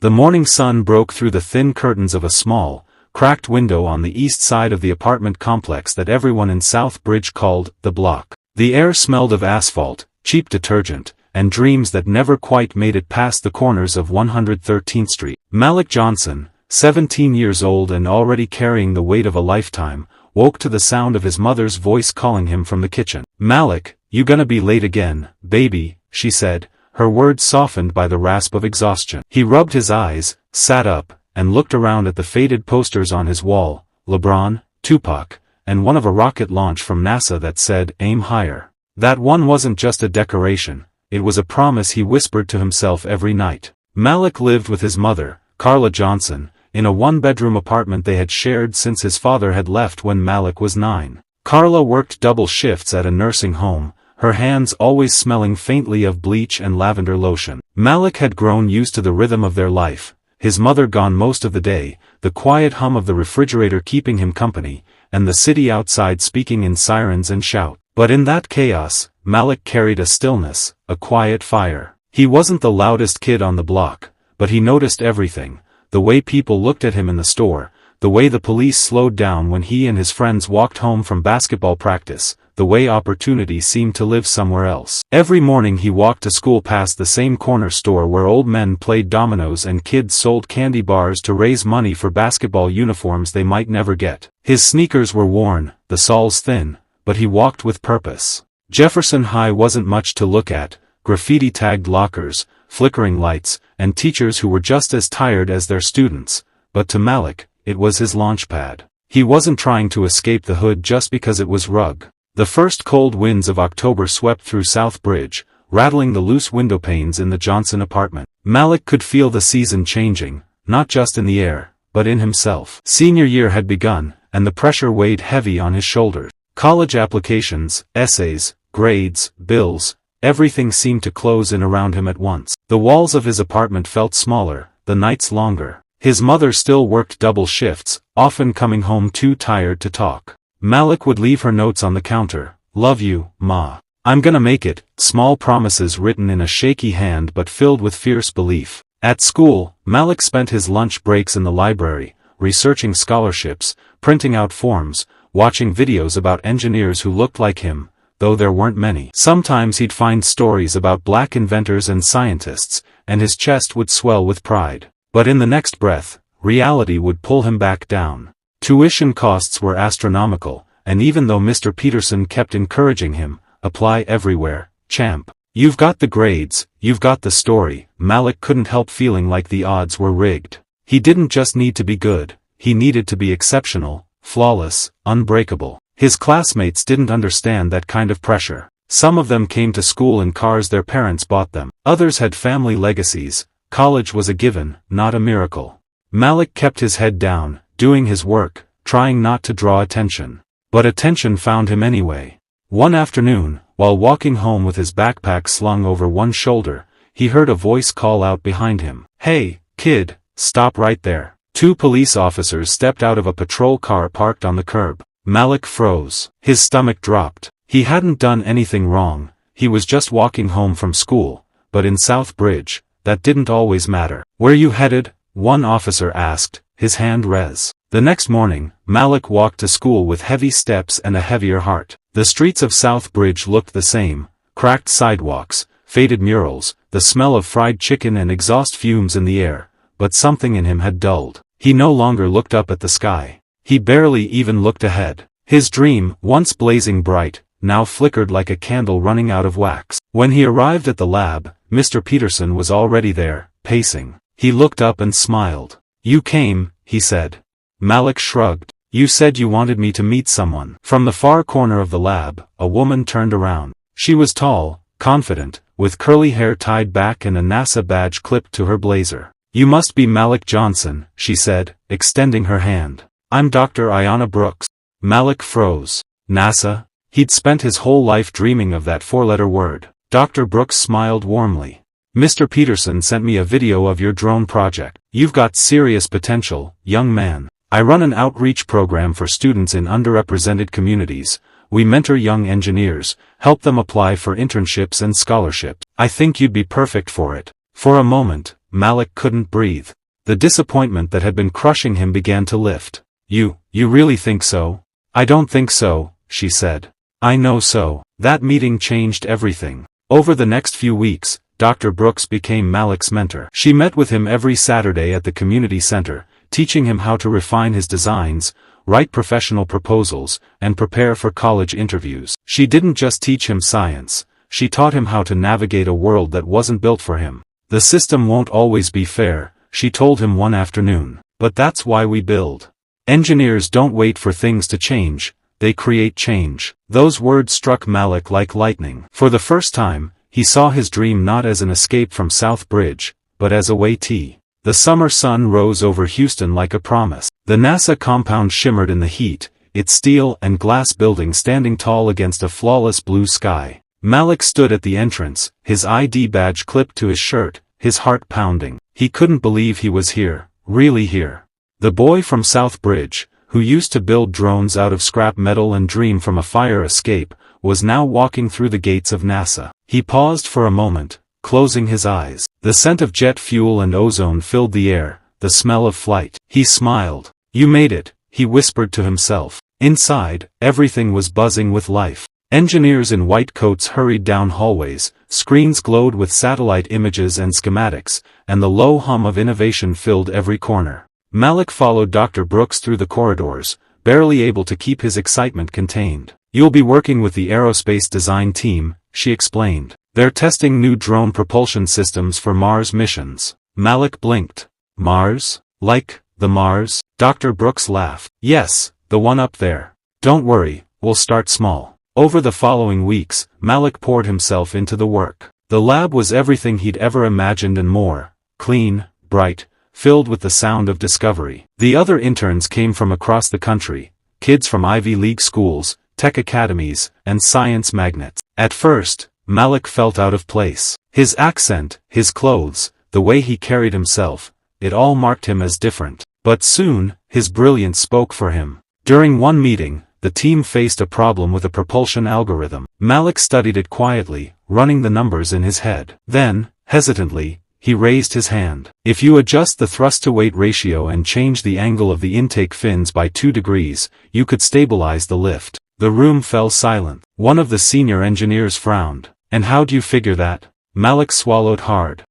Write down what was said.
The morning sun broke through the thin curtains of a small, cracked window on the east side of the apartment complex that everyone in South Bridge called the block. The air smelled of asphalt, cheap detergent, and dreams that never quite made it past the corners of 113th Street. Malik Johnson, 17 years old and already carrying the weight of a lifetime, woke to the sound of his mother's voice calling him from the kitchen. "Malik, you gonna be late again, baby," she said, her words softened by the rasp of exhaustion. He rubbed his eyes, sat up, and looked around at the faded posters on his wall, LeBron, Tupac, and one of a rocket launch from NASA that said, "Aim higher." That one wasn't just a decoration, it was a promise he whispered to himself every night. Malik lived with his mother, Carla Johnson, in a one-bedroom apartment they had shared since his father had left when Malik was 9. Carla worked double shifts at a nursing home, her hands always smelling faintly of bleach and lavender lotion. Malik had grown used to the rhythm of their life, his mother gone most of the day, the quiet hum of the refrigerator keeping him company, and the city outside speaking in sirens and shout. But in that chaos, Malik carried a stillness, a quiet fire. He wasn't the loudest kid on the block, but he noticed everything, the way people looked at him in the store, the way the police slowed down when he and his friends walked home from basketball practice, the way opportunity seemed to live somewhere else. Every morning he walked to school past the same corner store where old men played dominoes and kids sold candy bars to raise money for basketball uniforms they might never get. His sneakers were worn, the soles thin, but he walked with purpose. Jefferson High wasn't much to look at, graffiti-tagged lockers, flickering lights, and teachers who were just as tired as their students, but to Malik, it was his launchpad. He wasn't trying to escape the hood just because it was rug. The first cold winds of October swept through South Bridge, rattling the loose window panes in the Johnson apartment. Malik could feel the season changing, not just in the air, but in himself. Senior year had begun, and the pressure weighed heavy on his shoulders. College applications, essays, grades, bills, everything seemed to close in around him at once. The walls of his apartment felt smaller, the nights longer. His mother still worked double shifts, often coming home too tired to talk. Malik would leave her notes on the counter, "Love you, Ma. I'm gonna make it," small promises written in a shaky hand but filled with fierce belief. At school, Malik spent his lunch breaks in the library, researching scholarships, printing out forms, watching videos about engineers who looked like him, though there weren't many. Sometimes he'd find stories about black inventors and scientists, and his chest would swell with pride. But in the next breath, reality would pull him back down. Tuition costs were astronomical, and even though Mr. Peterson kept encouraging him, "Apply everywhere, champ. You've got the grades, you've got the story," Malik couldn't help feeling like the odds were rigged. He didn't just need to be good, he needed to be exceptional, flawless, unbreakable. His classmates didn't understand that kind of pressure. Some of them came to school in cars their parents bought them. Others had family legacies. College was a given, not a miracle. Malik kept his head down, doing his work, trying not to draw attention. But attention found him anyway. One afternoon, while walking home with his backpack slung over one shoulder, he heard a voice call out behind him, "Hey, kid, stop right there." 2 police officers stepped out of a patrol car parked on the curb. Malik froze. His stomach dropped. He hadn't done anything wrong, he was just walking home from school, but in South Bridge, that didn't always matter. "Where you headed?" one officer asked, his hand res. The next morning, Malik walked to school with heavy steps and a heavier heart. The streets of South Bridge looked the same, cracked sidewalks, faded murals, the smell of fried chicken and exhaust fumes in the air, but something in him had dulled. He no longer looked up at the sky. He barely even looked ahead. His dream, once blazing bright, now flickered like a candle running out of wax. When he arrived at the lab, Mr. Peterson was already there, pacing. He looked up and smiled. "You came," he said. Malik shrugged. "You said you wanted me to meet someone." From the far corner of the lab, a woman turned around. She was tall, confident, with curly hair tied back and a NASA badge clipped to her blazer. "You must be Malik Johnson," she said, extending her hand. "I'm Dr. Ayanna Brooks." Malik froze. NASA? He'd spent his whole life dreaming of that 4-letter word. Dr. Brooks smiled warmly. "Mr. Peterson sent me a video of your drone project. You've got serious potential, young man. I run an outreach program for students in underrepresented communities. We mentor young engineers, help them apply for internships and scholarships. I think you'd be perfect for it." For a moment, Malik couldn't breathe. The disappointment that had been crushing him began to lift. You really think so? I don't think so, she said. I know so. That meeting changed everything. Over the next few weeks, Dr. Brooks became Malik's mentor. She met with him every Saturday at the community center, teaching him how to refine his designs, write professional proposals, and prepare for college interviews. She didn't just teach him science, she taught him how to navigate a world that wasn't built for him. The system won't always be fair, she told him one afternoon. But that's why we build. Engineers don't wait for things to change, they create change. Those words struck Malik like lightning. For the first time, he saw his dream not as an escape from South Bridge, but as a way to. The summer sun rose over Houston like a promise. The NASA compound shimmered in the heat, its steel and glass building standing tall against a flawless blue sky. Malik stood at the entrance, his ID badge clipped to his shirt, his heart pounding. He couldn't believe he was here, really here. The boy from South Bridge, who used to build drones out of scrap metal and dream from a fire escape, was now walking through the gates of NASA. He paused for a moment, closing his eyes. The scent of jet fuel and ozone filled the air, the smell of flight. He smiled. You made it, he whispered to himself. Inside, everything was buzzing with life. Engineers in white coats hurried down hallways, screens glowed with satellite images and schematics, and the low hum of innovation filled every corner. Malik followed Dr. Brooks through the corridors, barely able to keep his excitement contained. You'll be working with the aerospace design team, she explained. They're testing new drone propulsion systems for Mars missions. Malik blinked. Mars? Like, the Mars? Dr. Brooks laughed. Yes, the one up there. Don't worry, we'll start small. Over the following weeks, Malik poured himself into the work. The lab was everything he'd ever imagined and more. Clean, bright, filled with the sound of discovery. The other interns came from across the country, kids from Ivy League schools, tech academies, and science magnates. At first, Malik felt out of place. His accent, his clothes, the way he carried himself, it all marked him as different. But soon, his brilliance spoke for him. During one meeting, the team faced a problem with a propulsion algorithm. Malik studied it quietly, running the numbers in his head. Then, hesitantly, he raised his hand. If you adjust the thrust-to-weight ratio and change the angle of the intake fins by 2 degrees, you could stabilize the lift. The room fell silent. One of the senior engineers frowned. And how'd you figure that? Malik swallowed hard.